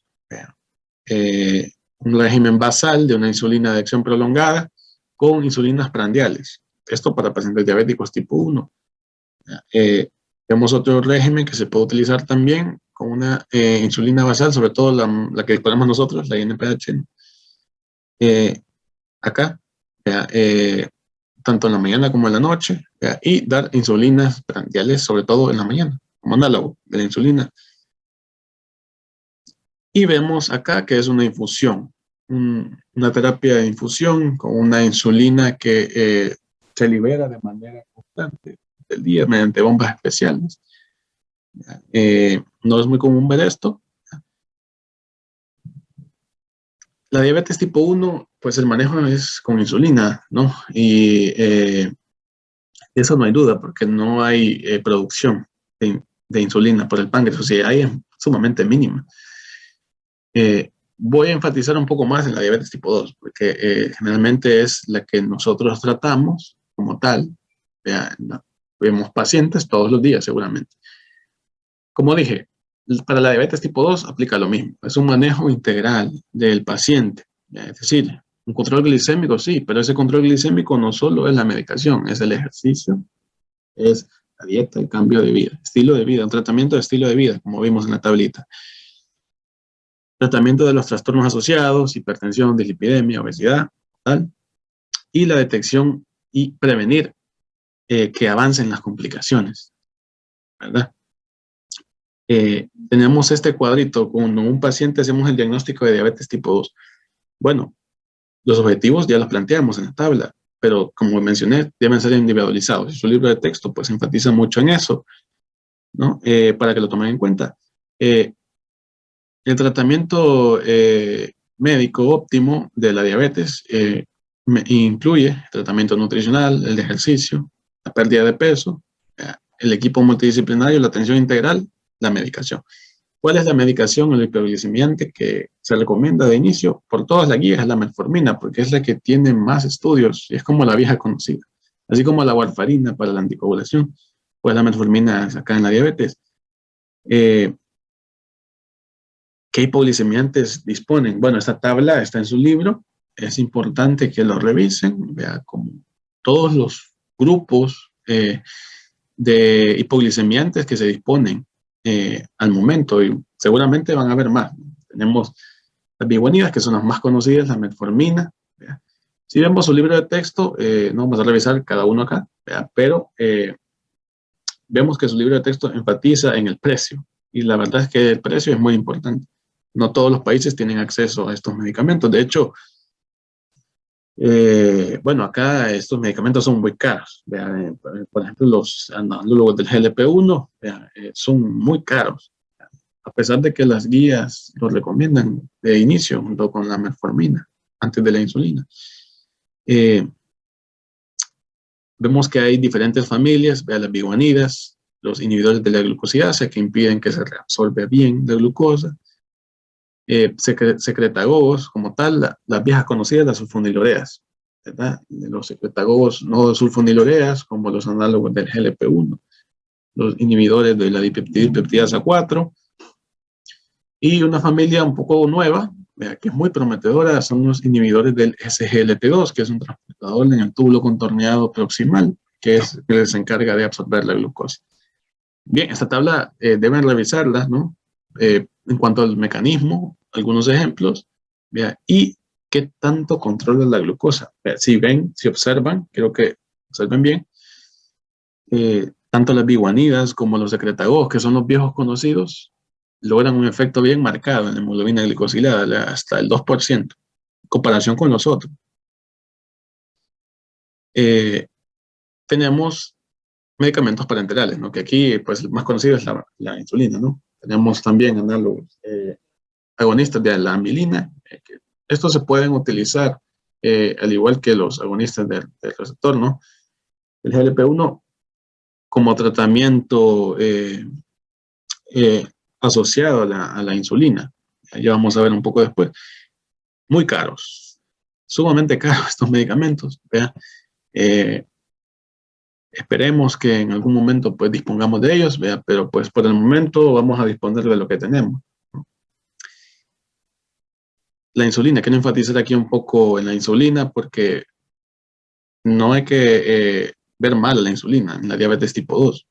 Un régimen basal de una insulina de acción prolongada con insulinas prandiales. Esto para pacientes diabéticos tipo 1. Vemos otro régimen que se puede utilizar también con una insulina basal, sobre todo la que disponemos nosotros, la INPH. Acá, tanto en la mañana como en la noche, y dar insulinas prandiales, sobre todo en la mañana, como análogo de la insulina. Y vemos acá que es una infusión, una terapia de infusión con una insulina que se libera de manera constante del día mediante bombas especiales. No es muy común ver esto. La diabetes tipo 1, pues el manejo es con insulina, ¿no? Y eso no hay duda, porque no hay producción de insulina por el páncreas, o sea, hay sumamente mínima. Voy a enfatizar un poco más en la diabetes tipo 2, porque generalmente es la que nosotros tratamos como tal. Vemos pacientes todos los días, seguramente. Como dije, para la diabetes tipo 2 aplica lo mismo. Es un manejo integral del paciente. Es decir, un control glicémico sí, pero ese control glicémico no solo es la medicación, es el ejercicio, es la dieta, el cambio de vida, estilo de vida, un tratamiento de estilo de vida, como vimos en la tablita. Tratamiento de los trastornos asociados, hipertensión, dislipidemia, obesidad, tal, y la detección y prevenir que avancen las complicaciones, ¿verdad? Tenemos este cuadrito, cuando un paciente hacemos el diagnóstico de diabetes tipo 2. Bueno, los objetivos ya los planteamos en la tabla, pero como mencioné, deben ser individualizados. Y su libro de texto pues enfatiza mucho en eso, ¿no? Para que lo tomen en cuenta. El tratamiento médico óptimo de la diabetes incluye tratamiento nutricional, el ejercicio, la pérdida de peso, el equipo multidisciplinario, la atención integral, la medicación. ¿Cuál es la medicación o el hiperglicemiante que se recomienda de inicio? Por todas las guías es la metformina, porque es la que tiene más estudios y es como la vieja conocida. Así como la warfarina para la anticoagulación, pues la metformina es acá en la diabetes. ¿Qué hipoglicemiantes disponen? Bueno, esta tabla está en su libro. Es importante que lo revisen. Vea como todos los grupos de hipoglicemiantes que se disponen al momento, y seguramente van a haber más. Tenemos las biguanidas, que son las más conocidas, la metformina. ¿Vea? Si vemos su libro de texto, no vamos a revisar cada uno acá, ¿vea? Pero vemos que su libro de texto enfatiza en el precio, y la verdad es que el precio es muy importante. No todos los países tienen acceso a estos medicamentos. De hecho, bueno, acá estos medicamentos son muy caros. Por ejemplo, los análogos del GLP-1 son muy caros, a pesar de que las guías los recomiendan de inicio junto con la metformina, antes de la insulina. Vemos que hay diferentes familias, las biguanidas, los inhibidores de la glucosidasa que impiden que se reabsorbe bien la glucosa, secretagogos como tal, las viejas conocidas, las sulfonilureas, ¿verdad? Los secretagogos no sulfonilureas como los análogos del GLP-1, los inhibidores de la dipeptidasa 4, y una familia un poco nueva, que es muy prometedora, son los inhibidores del SGLT2, que es un transportador en el túbulo contorneado proximal, que se encarga de absorber la glucosa. Bien, esta tabla deben revisarla, ¿no? En cuanto al mecanismo, algunos ejemplos, y qué tanto controla la glucosa. Si ven, si observan, quiero que observen bien, tanto las biguanidas como los secretagogos, que son los viejos conocidos, logran un efecto bien marcado en la hemoglobina glicosilada, hasta el 2%, en comparación con los otros. Tenemos medicamentos parenterales, ¿no? Que aquí, pues, el más conocido es la insulina, ¿no? Tenemos también análogos agonistas de la amilina. Que estos se pueden utilizar al igual que los agonistas del receptor, ¿no? El GLP-1 como tratamiento asociado a la insulina. Ya vamos a ver un poco después. Muy caros, sumamente caros estos medicamentos. Esperemos que en algún momento pues dispongamos de ellos, pero pues por el momento vamos a disponer de lo que tenemos. La insulina, quiero enfatizar aquí un poco en la insulina porque no hay que ver mal la insulina en la diabetes tipo 2.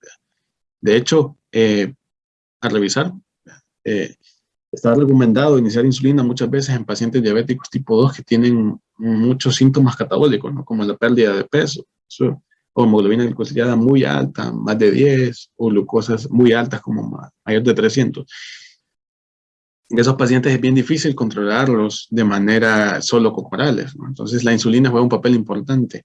De hecho, al revisar, está recomendado iniciar insulina muchas veces en pacientes diabéticos tipo 2 que tienen muchos síntomas catabólicos, ¿no? Como la pérdida de peso, o hemoglobina glicosilada muy alta, más de 10, o glucosas muy altas como mayor de 300. En esos pacientes es bien difícil controlarlos de manera solo corporales, ¿no? Entonces la insulina juega un papel importante.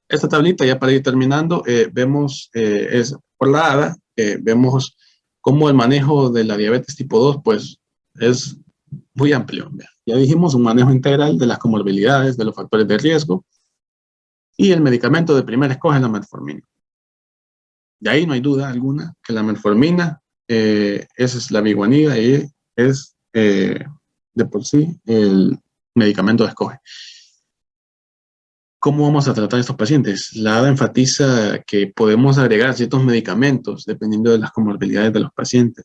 Esta tablita, ya para ir terminando, vemos, es por la ADA, vemos cómo el manejo de la diabetes tipo 2, pues, es muy amplio. Ya dijimos, un manejo integral de las comorbilidades, de los factores de riesgo, y el medicamento de primera escoge es la metformina. De ahí no hay duda alguna que la metformina, esa es la biguanida y es de por sí el medicamento de escoge. ¿Cómo vamos a tratar a estos pacientes? La ADA enfatiza que podemos agregar ciertos medicamentos dependiendo de las comorbilidades de los pacientes.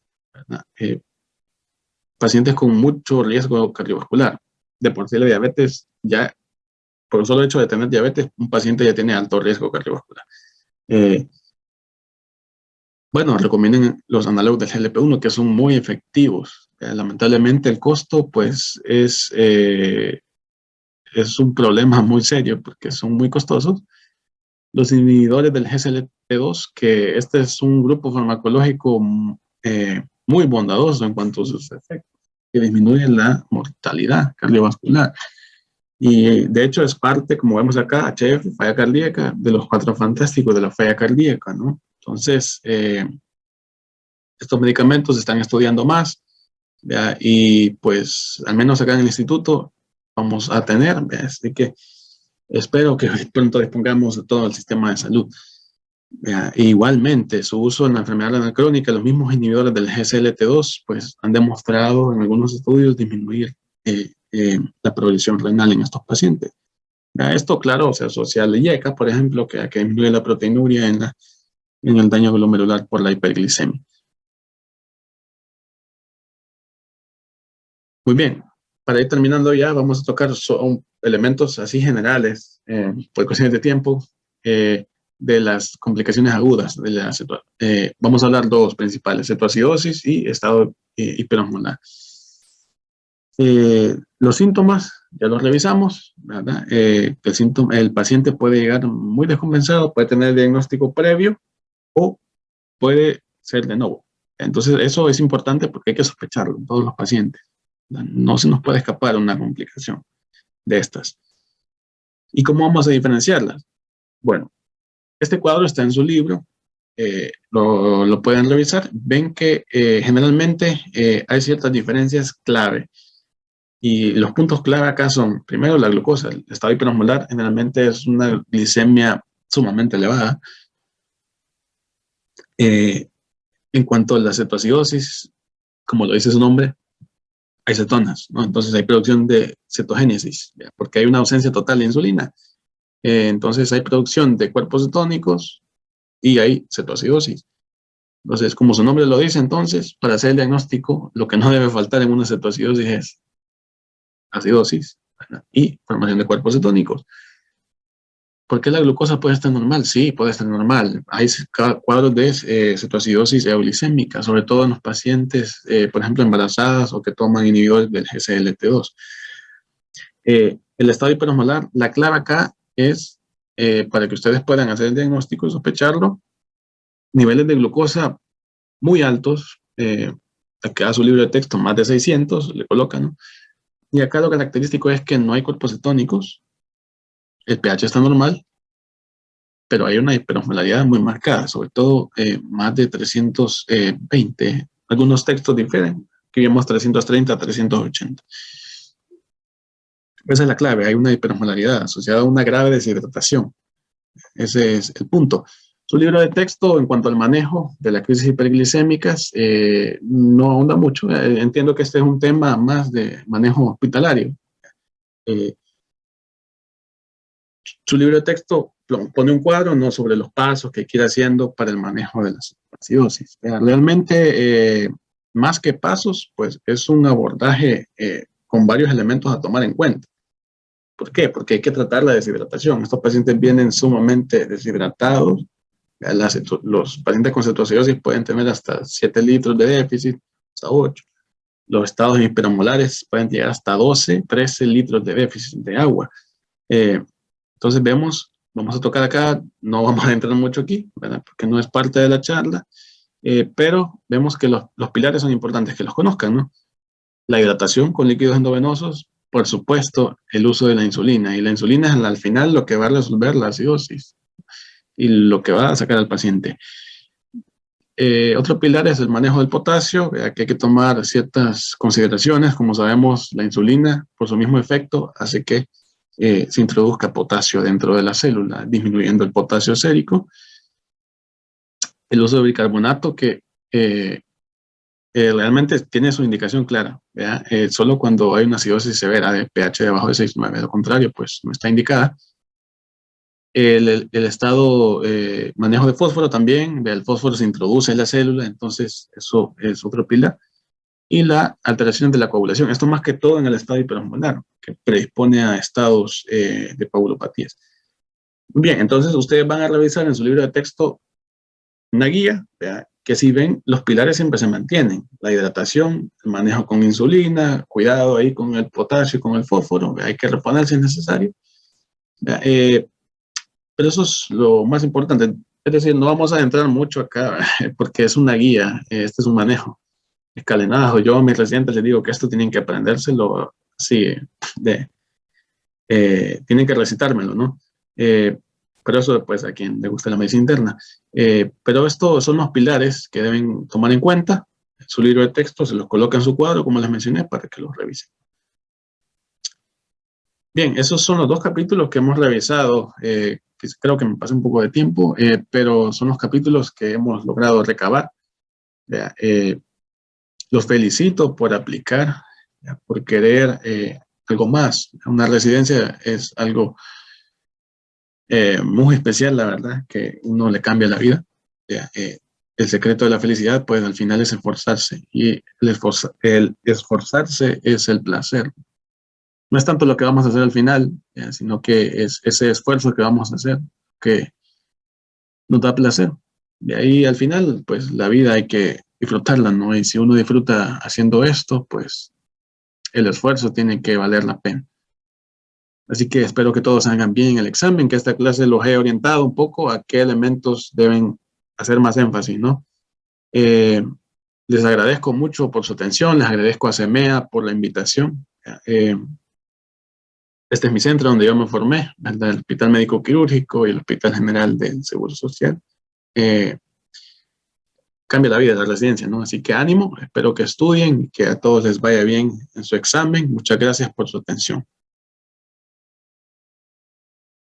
Pacientes con mucho riesgo cardiovascular. De por sí la diabetes, ya por el solo hecho de tener diabetes, un paciente ya tiene alto riesgo cardiovascular. Bueno, recomiendan los análogos del GLP-1 que son muy efectivos. Lamentablemente el costo pues es un problema muy serio porque son muy costosos. Los inhibidores del GLP-2, que este es un grupo farmacológico muy bondadoso en cuanto a sus efectos, que disminuye la mortalidad cardiovascular. Y de hecho es parte, como vemos acá, HF, falla cardíaca, de los 4 fantásticos de la falla cardíaca, ¿no? Entonces, estos medicamentos se están estudiando más, ¿ya? Y pues al menos acá en el instituto vamos a tener, ¿ya? Así que espero que pronto dispongamos de todo el sistema de salud. Igualmente, su uso en la enfermedad renal crónica, los mismos inhibidores del GSLT2, pues han demostrado en algunos estudios disminuir la progresión renal en estos pacientes. Esto, claro, se asocia al IECA, por ejemplo, que disminuye la proteinuria en el daño glomerular por la hiperglicemia. Muy bien, para ir terminando ya, vamos a tocar elementos así generales, por cuestiones de tiempo, de las complicaciones agudas. Vamos a hablar dos principales, cetoacidosis y estado hiperosmolar. Los síntomas, ya los revisamos, ¿verdad? El paciente puede llegar muy descompensado, puede tener diagnóstico previo o puede ser de nuevo. Entonces, eso es importante porque hay que sospecharlo en todos los pacientes. No se nos puede escapar una complicación de estas. ¿Y cómo vamos a diferenciarlas? Bueno, este cuadro está en su libro, lo pueden revisar. Ven que generalmente hay ciertas diferencias clave. Y los puntos clave acá son, primero, la glucosa. El estado hiperosmolar generalmente es una glicemia sumamente elevada. En cuanto a la cetoacidosis, como lo dice su nombre, hay cetonas, ¿no? Entonces hay producción de cetogénesis, ¿ya? Porque hay una ausencia total de insulina. Entonces hay producción de cuerpos cetónicos y hay cetoacidosis. Entonces, como su nombre lo dice, entonces, para hacer el diagnóstico, lo que no debe faltar en una cetoacidosis es acidosis, ¿verdad? Y formación de cuerpos cetónicos. ¿Por qué la glucosa puede estar normal? Sí, puede estar normal. Hay cuadros de cetoacidosis euglicémica, sobre todo en los pacientes, por ejemplo, embarazadas o que toman inhibidores del GSLT2. El estado hiperosmolar, la clave acá es, para que ustedes puedan hacer el diagnóstico y sospecharlo, niveles de glucosa muy altos. Acá su libro de texto, más de 600, le colocan, ¿no? Y acá lo característico es que no hay cuerpos cetónicos, el pH está normal, pero hay una hiperosmolaridad muy marcada, sobre todo más de 320. Algunos textos difieren, que vemos 330, 380. Esa es la clave, hay una hiperosmolaridad asociada a una grave deshidratación. Ese es el punto. Su libro de texto, en cuanto al manejo de la crisis hiperglicémicas, no ahonda mucho. Entiendo que este es un tema más de manejo hospitalario. Su libro de texto pone un cuadro, ¿no?, sobre los pasos que hay que ir haciendo para el manejo de la acidosis. Realmente, más que pasos, pues es un abordaje con varios elementos a tomar en cuenta. ¿Por qué? Porque hay que tratar la deshidratación. Estos pacientes vienen sumamente deshidratados. Los pacientes con cetoacidosis pueden tener hasta 7 litros de déficit, hasta 8. Los estados hipermolares pueden llegar hasta 12, 13 litros de déficit de agua. Entonces vamos a tocar acá, no vamos a entrar mucho aquí, ¿verdad?, porque no es parte de la charla, pero vemos que los pilares son importantes que los conozcan, ¿no? La hidratación con líquidos endovenosos, por supuesto, el uso de la insulina, y la insulina es al final lo que va a resolver la acidosis y lo que va a sacar al paciente. Otro pilar es el manejo del potasio, que hay que tomar ciertas consideraciones. Como sabemos, la insulina, por su mismo efecto, hace que se introduzca potasio dentro de la célula, disminuyendo el potasio sérico. El uso de bicarbonato, que realmente tiene su indicación clara, solo cuando hay una acidosis severa de pH debajo de 6,9, de lo contrario, pues no está indicada. El estado manejo de fósforo también, el fósforo se introduce en la célula, entonces eso es otro pilar. Y la alteración de la coagulación, esto más que todo en el estado hiperosmolar, que predispone a estados de coagulopatías. Bien, entonces ustedes van a revisar en su libro de texto una guía, ¿verdad?, que si ven, los pilares siempre se mantienen: la hidratación, el manejo con insulina, cuidado ahí con el potasio y con el fósforo, ¿verdad?, hay que reponer si es necesario, pero eso es lo más importante. Es decir, no vamos a entrar mucho acá porque es una guía, este es un manejo escalonado. Yo a mis residentes les digo que esto tienen que aprendérselo así, tienen que recitármelo, ¿no? Pero eso después a quien le gusta la medicina interna. Pero estos son los pilares que deben tomar en cuenta. Su libro de texto se los coloca en su cuadro, como les mencioné, para que los revisen. Bien, esos son los 2 capítulos que hemos revisado. Creo que me pasé un poco de tiempo, pero son los capítulos que hemos logrado recabar. Los felicito por aplicar, por querer algo más. Una residencia es algo muy especial, la verdad, que uno le cambia la vida. El secreto de la felicidad, pues al final es esforzarse, y el esforzarse es el placer. No es tanto lo que vamos a hacer al final, sino que es ese esfuerzo que vamos a hacer que nos da placer. De ahí al final, pues la vida hay que disfrutarla, ¿no? Y si uno disfruta haciendo esto, pues el esfuerzo tiene que valer la pena. Así que espero que todos hagan bien el examen, que esta clase los he orientado un poco a qué elementos deben hacer más énfasis, ¿no? Les agradezco mucho por su atención, les agradezco a CEMEA por la invitación. Este es mi centro donde yo me formé, ¿verdad?, el Hospital Médico Quirúrgico y el Hospital General del Seguro Social. Cambia la vida de la residencia, ¿no? Así que ánimo, espero que estudien y que a todos les vaya bien en su examen. Muchas gracias por su atención.